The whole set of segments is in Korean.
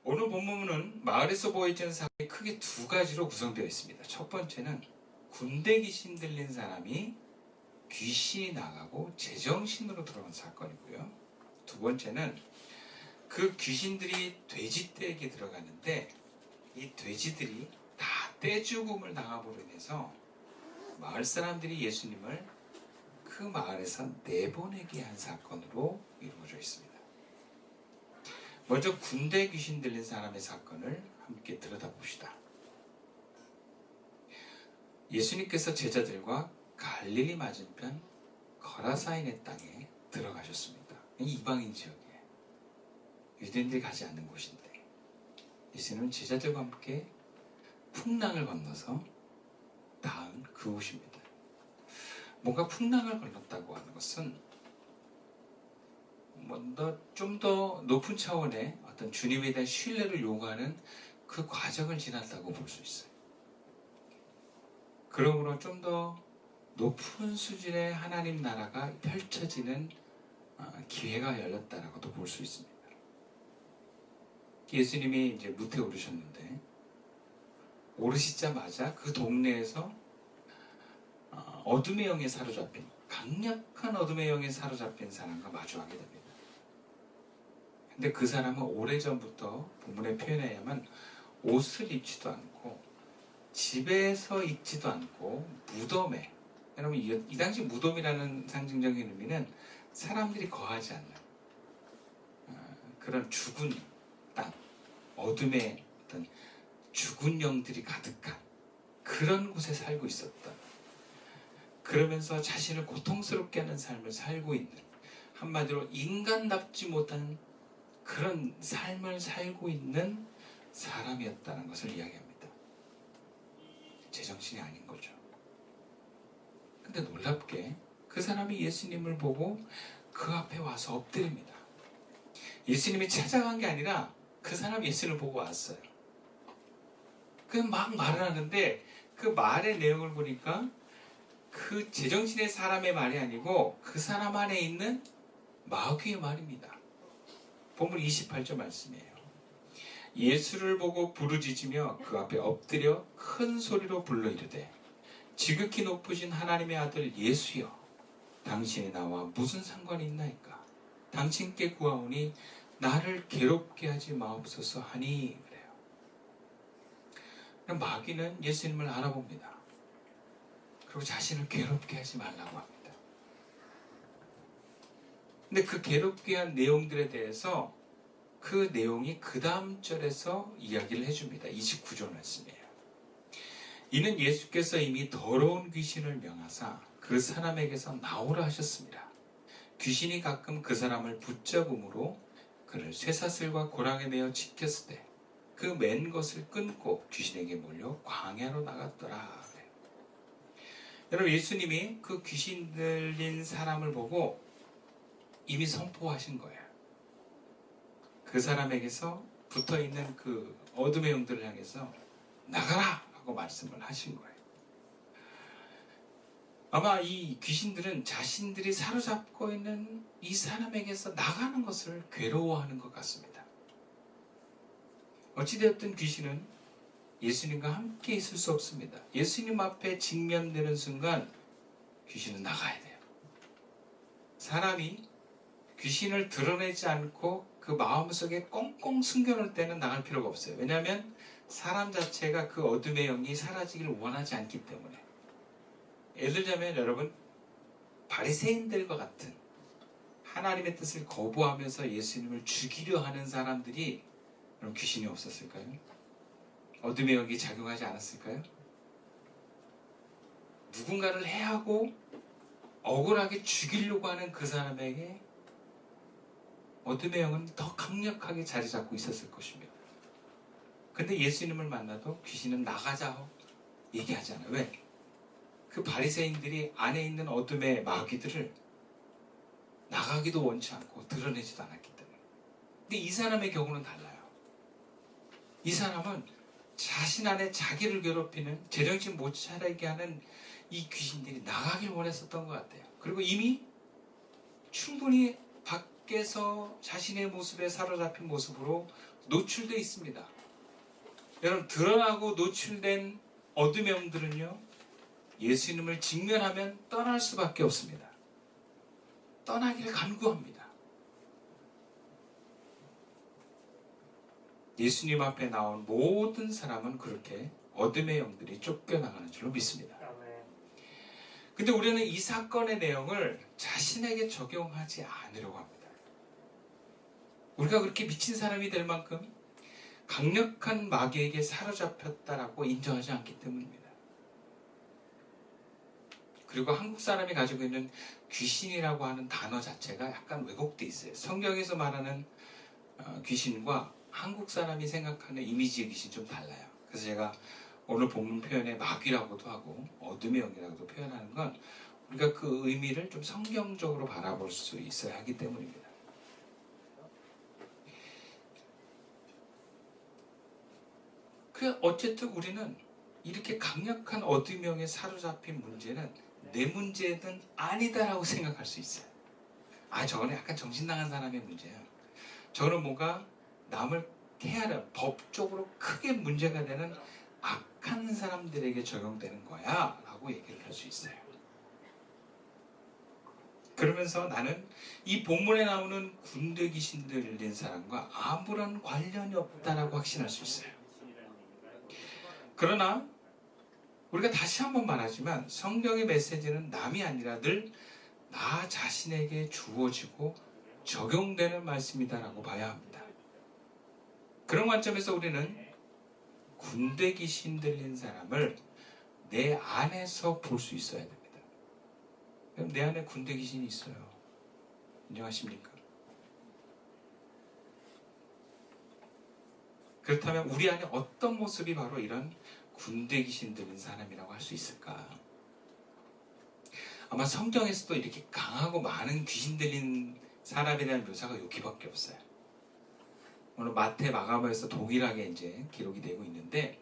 오늘 본문은 마을에서 보여지는 사건이 크게 두 가지로 구성되어 있습니다. 첫 번째는 군대 귀신 들린 사람이 귀신이 나가고 제정신으로 돌아온 사건이고요. 두 번째는 그 귀신들이 돼지떼에게 들어가는데 이 돼지들이 다 떼죽음을 당함으로 인해서 마을 사람들이 예수님을 그 마을에서 내보내게 한 사건으로 이루어져 있습니다. 먼저 군대 귀신 들린 사람의 사건을 함께 들여다봅시다. 예수님께서 제자들과 갈릴리 맞은편 거라사인의 땅에 들어가셨습니다. 이방인 지역이에요. 유대인들이 가지 않는 곳인데 예수님은 제자들과 함께 풍랑을 건너서 닿은 그곳입니다. 뭔가 풍랑을 건넜다고 하는 것은 좀 더 높은 차원의 어떤 주님에 대한 신뢰를 요구하는 그 과정을 지났다고 볼 수 있어요. 그러므로 좀 더 높은 수준의 하나님 나라가 펼쳐지는 기회가 열렸다라고도 볼 수 있습니다. 예수님이 이제 무태 오르셨는데 오르시자마자 그 동네에서 어둠의 영에 사로잡힌, 강력한 어둠의 영에 사로잡힌 사람과 마주하게 됩니다. 근데 그 사람은 오래전부터 본문의 표현에 의하면 옷을 입지도 않고 집에서 있지도 않고 무덤에, 여러분 이 당시 무덤이라는 상징적인 의미는 사람들이 거하지 않는 그런 죽은 땅, 어둠의 어떤 죽은 영들이 가득한 그런 곳에 살고 있었다. 그러면서 자신을 고통스럽게 하는 삶을 살고 있는, 한마디로 인간답지 못한 그런 삶을 살고 있는 사람이었다는 것을 이야기합니다. 제정신이 아닌 거죠. 근데 놀랍게 그 사람이 예수님을 보고 그 앞에 와서 엎드립니다. 예수님이 찾아간 게 아니라 그 사람이 예수님을 보고 왔어요. 그 막 말을 하는데 그 말의 내용을 보니까 그 제정신의 사람의 말이 아니고 그 사람 안에 있는 마귀의 말입니다. 본문 28절 말씀이에요. 예수를 보고 부르짖으며 그 앞에 엎드려 큰 소리로 불러 이르되 지극히 높으신 하나님의 아들 예수여, 당신이 나와 무슨 상관이 있나이까? 당신께 구하오니 나를 괴롭게 하지 마옵소서 하니. 그래요. 마귀는 예수님을 알아봅니다. 그리고 자신을 괴롭게 하지 말라고 합니다. 근데 그 괴롭게 한 내용들에 대해서 그 내용이 그 다음 절에서 이야기를 해줍니다. 29절 말씀이에요. 이는 예수께서 이미 더러운 귀신을 명하사 그 사람에게서 나오라 하셨습니다. 귀신이 가끔 그 사람을 붙잡음으로 그를 쇠사슬과 고랑에 매어 지켰을 때 그 맨 것을 끊고 귀신에게 몰려 광야로 나갔더라. 여러분, 예수님이 그 귀신 들린 사람을 보고 이미 선포하신 거예요. 그 사람에게서 붙어있는 그 어둠의 영들을 향해서 나가라! 하고 말씀을 하신 거예요. 아마 이 귀신들은 자신들이 사로잡고 있는 이 사람에게서 나가는 것을 괴로워하는 것 같습니다. 어찌되었든 귀신은 예수님과 함께 있을 수 없습니다. 예수님 앞에 직면되는 순간 귀신은 나가야 돼요. 사람이 귀신을 드러내지 않고 그 마음속에 꽁꽁 숨겨놓을 때는 나갈 필요가 없어요. 왜냐하면 사람 자체가 그 어둠의 영이 사라지기를 원하지 않기 때문에. 예를 들자면 여러분, 바리새인들과 같은 하나님의 뜻을 거부하면서 예수님을 죽이려 하는 사람들이 그럼 귀신이 없었을까요? 어둠의 영이 작용하지 않았을까요? 누군가를 해하고 억울하게 죽이려고 하는 그 사람에게 어둠의 영은 더 강력하게 자리 잡고 있었을 것입니다. 근데 예수님을 만나도 귀신은 나가자 얘기하지 않아요. 왜? 그 바리새인들이 안에 있는 어둠의 마귀들을 나가기도 원치 않고 드러내지도 않았기 때문에. 근데 이 사람의 경우는 달라요. 이 사람은 자신 안에 자기를 괴롭히는, 제정신 못 차리게 하는 이 귀신들이 나가길 원했었던 것 같아요. 그리고 이미 충분히 밖에서 자신의 모습에 사로잡힌 모습으로 노출되어 있습니다. 여러분, 드러나고 노출된 어둠의 영들은요, 예수님을 직면하면 떠날 수밖에 없습니다. 떠나기를 간구합니다. 예수님 앞에 나온 모든 사람은 그렇게 어둠의 영들이 쫓겨나가는 줄로 믿습니다. 근데 우리는 이 사건의 내용을 자신에게 적용하지 않으려고 합니다. 우리가 그렇게 미친 사람이 될 만큼 강력한 마귀에게 사로잡혔다라고 인정하지 않기 때문입니다. 그리고 한국 사람이 가지고 있는 귀신이라고 하는 단어 자체가 약간 왜곡되어 있어요. 성경에서 말하는 귀신과 한국 사람이 생각하는 이미지의 귀신이 좀 달라요. 그래서 제가 오늘 본문 표현에 마귀라고도 하고 어둠의 영이라고도 표현하는 건 우리가 그 의미를 좀 성경적으로 바라볼 수 있어야 하기 때문입니다. 어쨌든 우리는 이렇게 강력한 어둠의 영에 사로잡힌 문제는 내 문제는 아니다라고 생각할 수 있어요. 저거는 약간 정신 나간 사람의 문제야. 저거는 뭔가 남을 해하는 법적으로 크게 문제가 되는 악한 사람들에게 적용되는 거야 라고 얘기를 할 수 있어요. 그러면서 나는 이 본문에 나오는 군대 귀신 들린 사람과 아무런 관련이 없다라고 확신할 수 있어요. 그러나 우리가 다시 한번 말하지만 성경의 메시지는 남이 아니라 늘 나 자신에게 주어지고 적용되는 말씀이다라고 봐야 합니다. 그런 관점에서 우리는 군대 귀신 들린 사람을 내 안에서 볼 수 있어야 됩니다. 그럼 내 안에 군대 귀신이 있어요. 인정하십니까? 그렇다면 우리 안에 어떤 모습이 바로 이런 군대 귀신 들린 사람이라고 할 수 있을까? 아마 성경에서도 이렇게 강하고 많은 귀신 들린 사람에 대한 묘사가 여기밖에 없어요. 오늘 마태, 마가복음에서 동일하게 이제 기록이 되고 있는데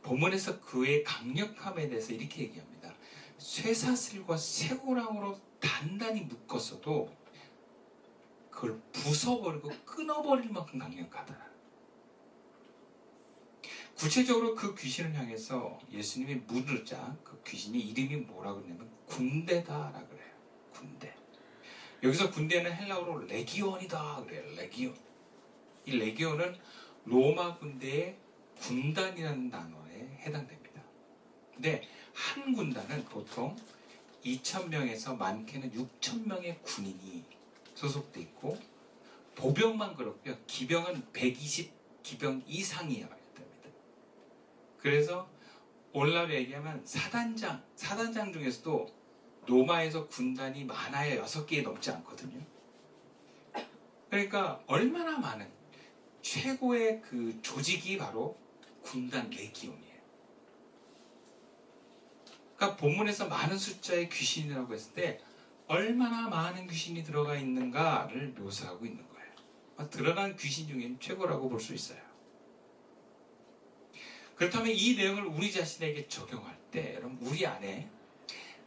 본문에서 그의 강력함에 대해서 이렇게 얘기합니다. 쇠사슬과 쇠고랑으로 단단히 묶었어도 그걸 부숴버리고 끊어버릴 만큼 강력하다. 구체적으로 그 귀신을 향해서 예수님이 물으자 그 귀신이 이름이 뭐라고 그러냐면 군대다라고 그래요. 군대. 여기서 군대는 헬라어로 레기온이다 그래요. 레기온. 이 레기온은 로마 군대의 군단이라는 단어에 해당됩니다. 근데 한 군단은 보통 2,000명에서 많게는 6,000명의 군인이 소속돼 있고 보병만 그렇고요. 기병은 120 기병 이상이어야 됩니다. 그래서 오늘날로 얘기하면 사단장 중에서도 로마에서 군단이 많아야 6개에 넘지 않거든요. 그러니까 얼마나 많은 최고의 그 조직이 바로 군단 레기온이에요. 그러니까 본문에서 많은 숫자의 귀신이라고 했을 때 얼마나 많은 귀신이 들어가 있는가를 묘사하고 있는 거예요. 드러난 귀신 중엔 최고라고 볼 수 있어요. 그렇다면 이 내용을 우리 자신에게 적용할 때 여러분 우리 안에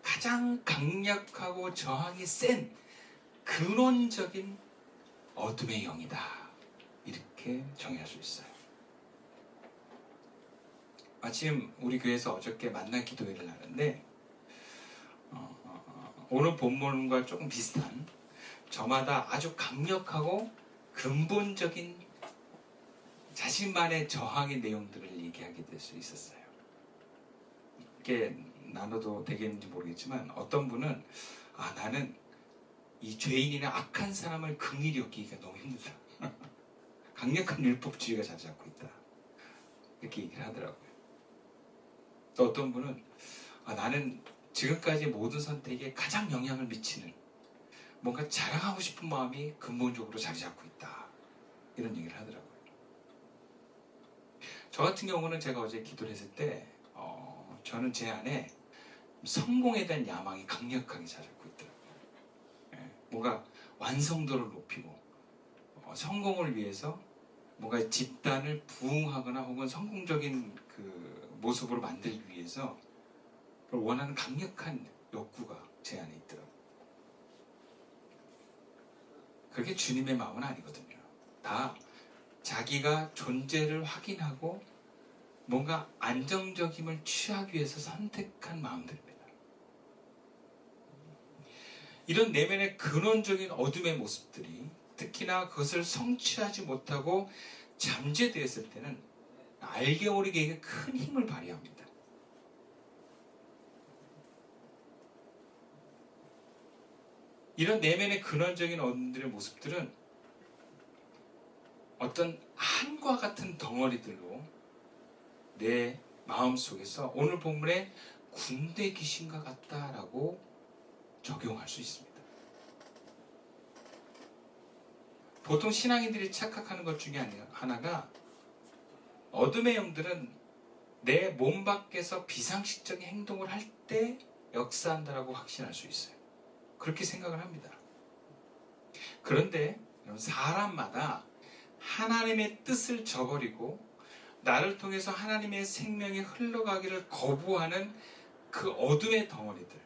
가장 강력하고 저항이 센 근원적인 어둠의 영이다. 이렇게 정의할 수 있어요. 마침 우리 교회에서 어저께 만날 기도회를 하는데 오늘 본문과 조금 비슷한 저마다 아주 강력하고 근본적인 자신만의 저항의 내용들을 얘기하게 될 수 있었어요. 이렇게 나눠도 되겠는지 모르겠지만 어떤 분은 나는 이 죄인이나 악한 사람을 긍휼히 여기기가 너무 힘들다. 강력한 율법주의가 자리 잡고 있다. 이렇게 얘기를 하더라고요. 또 어떤 분은 나는 지금까지 모든 선택에 가장 영향을 미치는 뭔가 자랑하고 싶은 마음이 근본적으로 자리 잡고 있다. 이런 얘기를 하더라고요. 저 같은 경우는 제가 어제 기도를 했을 때 저는 제 안에 성공에 대한 야망이 강력하게 자리 잡고 있더라고요. 뭔가 완성도를 높이고 성공을 위해서 뭔가 집단을 부흥하거나 혹은 성공적인 그 모습으로 만들기 위해서 원하는 강력한 욕구가 제 안에 있더라고요. 그게 주님의 마음은 아니거든요. 다 자기가 존재를 확인하고 뭔가 안정적임을 취하기 위해서 선택한 마음들입니다. 이런 내면의 근원적인 어둠의 모습들이 특히나 그것을 성취하지 못하고 잠재되었을 때는 알게 모르게 큰 힘을 발휘합니다. 이런 내면의 근원적인 어둠들의 모습들은 어떤 한과 같은 덩어리들로 내 마음속에서 오늘 본문에 군대 귀신과 같다라고 적용할 수 있습니다. 보통 신앙인들이 착각하는 것 중에 하나가 어둠의 영들은 내 몸 밖에서 비상식적인 행동을 할 때 역사한다라고 확신할 수 있어요. 그렇게 생각을 합니다. 그런데 사람마다 하나님의 뜻을 저버리고 나를 통해서 하나님의 생명이 흘러가기를 거부하는 그 어둠의 덩어리들,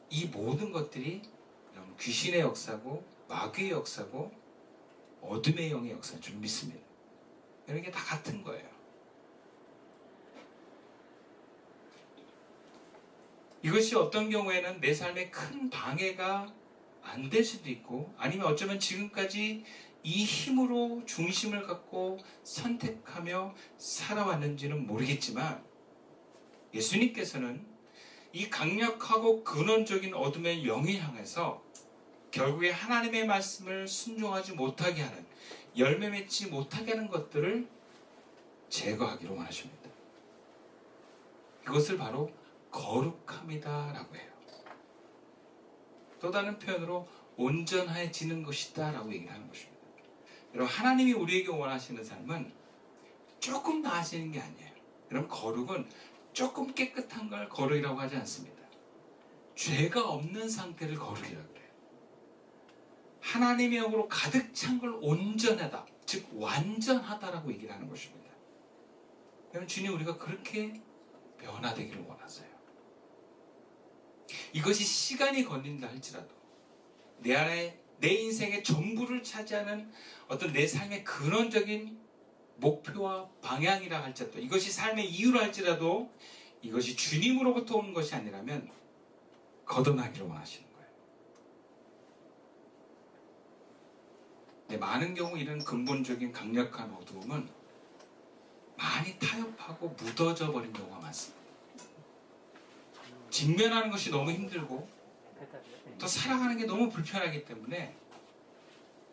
이 모든 것들이 귀신의 역사고 마귀의 역사고 어둠의 영의 역사인 줄 믿습니다. 이런 게 다 같은 거예요. 이것이 어떤 경우에는 내 삶에 큰 방해가 안 될 수도 있고, 아니면 어쩌면 지금까지 이 힘으로 중심을 갖고 선택하며 살아왔는지는 모르겠지만, 예수님께서는 이 강력하고 근원적인 어둠의 영을 향해서 결국에 하나님의 말씀을 순종하지 못하게 하는, 열매 맺지 못하게 하는 것들을 제거하기로 원하십니다. 이것을 바로 거룩함이다 라고 해요. 또 다른 표현으로 온전해지는 것이다 라고 얘기를 하는 것입니다. 여러분, 하나님이 우리에게 원하시는 삶은 조금 나아지는 게 아니에요. 여러분, 거룩은 조금 깨끗한 걸 거룩이라고 하지 않습니다. 죄가 없는 상태를 거룩이라고 그래요. 하나님의 영으로 가득 찬 걸 온전하다, 즉 완전하다라고 얘기를 하는 것입니다. 여러분, 주님 우리가 그렇게 변화되기를 원하세요. 이것이 시간이 걸린다 할지라도 내 안에 내 인생의 전부를 차지하는 어떤 내 삶의 근원적인 목표와 방향이라 할지라도, 이것이 삶의 이유라 할지라도 이것이 주님으로부터 오는 것이 아니라면 걷어나기를 원하시는 거예요. 많은 경우 이런 근본적인 강력한 어두움은 많이 타협하고 묻어져 버린 경우가 많습니다. 직면하는 것이 너무 힘들고 또 살아가는 게 너무 불편하기 때문에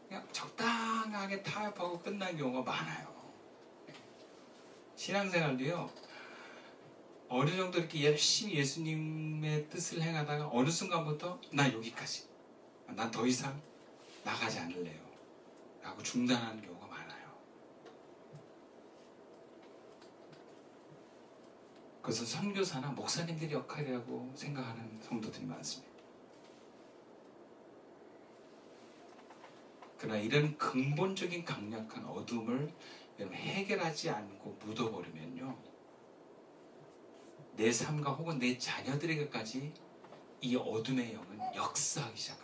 그냥 적당하게 타협하고 끝난 경우가 많아요. 신앙생활도요, 어느 정도 이렇게 열심히 예수님의 뜻을 행하다가 어느 순간부터 나 여기까지, 난 더 이상 나가지 않을래요 라고 중단하는 경우가 많아요. 그것은 선교사나 목사님들의 역할이라고 생각하는 성도들이 많습니다. 그러나 이런 근본적인 강력한 어둠을 해결하지 않고 묻어버리면요, 내 삶과 혹은 내 자녀들에게까지 이 어둠의 영은 역사하기 시작합니다.